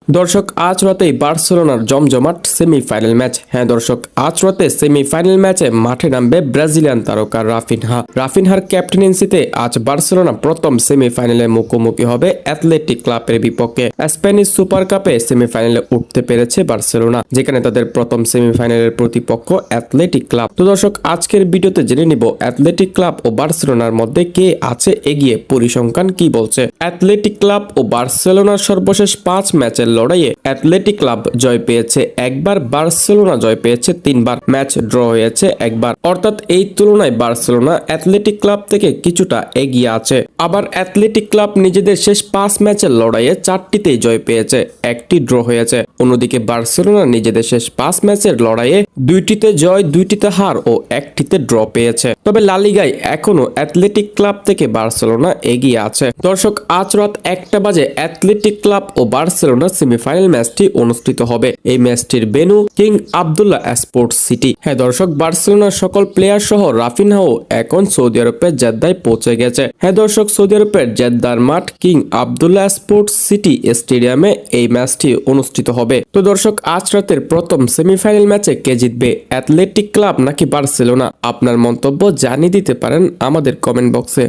দর্শক আজ রাতেই বার্সেলোনার জমজমাট সেমিফাইনাল ম্যাচ। হ্যাঁ দর্শক, আজ রাতে সেমিফাইনাল ম্যাচে মাঠে নামবে ব্রাজিলিয়ান তারকা রাফিনহার ক্যাপ্টেনেন্সিতে আজ বার্সেলোনা প্রথম সেমিফাইনালে মুখোমুখি হবে অ্যাথলেটিক ক্লাবের বিপক্ষে। স্প্যানিশ সুপার কাপে সেমিফাইনালে উঠতে পেরেছে বার্সেলোনা, যেখানে তাদের প্রথম সেমিফাইনালের প্রতিপক্ষ অ্যাথলেটিক ক্লাব। তো দর্শক, আজকের ভিডিওতে জেনে নিব অ্যাথলেটিক ক্লাব ও বার্সেলোনার মধ্যে কে আছে এগিয়ে, পরিসংখ্যান কি বলছে। অ্যাথলেটিক ক্লাব ও বার্সেলোনার সর্বশেষ 5 ম্যাচের লড়াইয়ে অ্যাথলেটিক ক্লাব জয় পেয়েছে একবার, বার্সেলোনা জয় পেয়েছে 3 বার, ম্যাচ ড্র হয়েছে একবার। অর্থাৎ এই তুলনায় বার্সেলোনা অ্যাথলেটিক ক্লাব থেকে কিছুটা এগিয়ে আছে। আবার অ্যাথলেটিক ক্লাব নিজেদের শেষ 5 ম্যাচের লড়াইয়ে 4টিতেই জয় পেয়েছে, 1টি ড্র হয়েছে। অন্যদিকে বার্সেলোনা নিজেদের শেষ 5 ম্যাচের লড়াইয়ে 2টিতে জয়, 2টিতে হার ও 1টিতে ড্র পেয়েছে। তবে লা লিগায় এখনো অ্যাথলেটিক ক্লাব থেকে বার্সেলোনা এগিয়ে আছে। দর্শক, আজ রাত 1টা বাজে অ্যাথলেটিক ক্লাব ও বার্সেলোনা সেমিফাইনাল ম্যাচটি অনুষ্ঠিত হবে। এই ম্যাচটির venue King Abdullah sports city. হ্যাঁ দর্শক, বার্সেলোনার সকল প্লেয়ার সহ রাফিনহাও এখন সৌদি আরবের জেদ্দায় পৌঁছে গেছে। হ্যাঁ দর্শক, সৌদি আরবের জেদ্দার মাঠ কিং আব্দুল্লাহ স্পোর্টস সিটি স্টেডিয়ামে এই ম্যাচটি অনুষ্ঠিত হবে। তো দর্শক, আজ রাতের প্রথম সেমিফাইনাল ম্যাচে কে জিতবে, অ্যাথলেটিক ক্লাব নাকি বার্সেলোনা? আপনার মন্তব্য জানিয়ে দিতে পারেন আমাদের কমেন্ট বক্সে।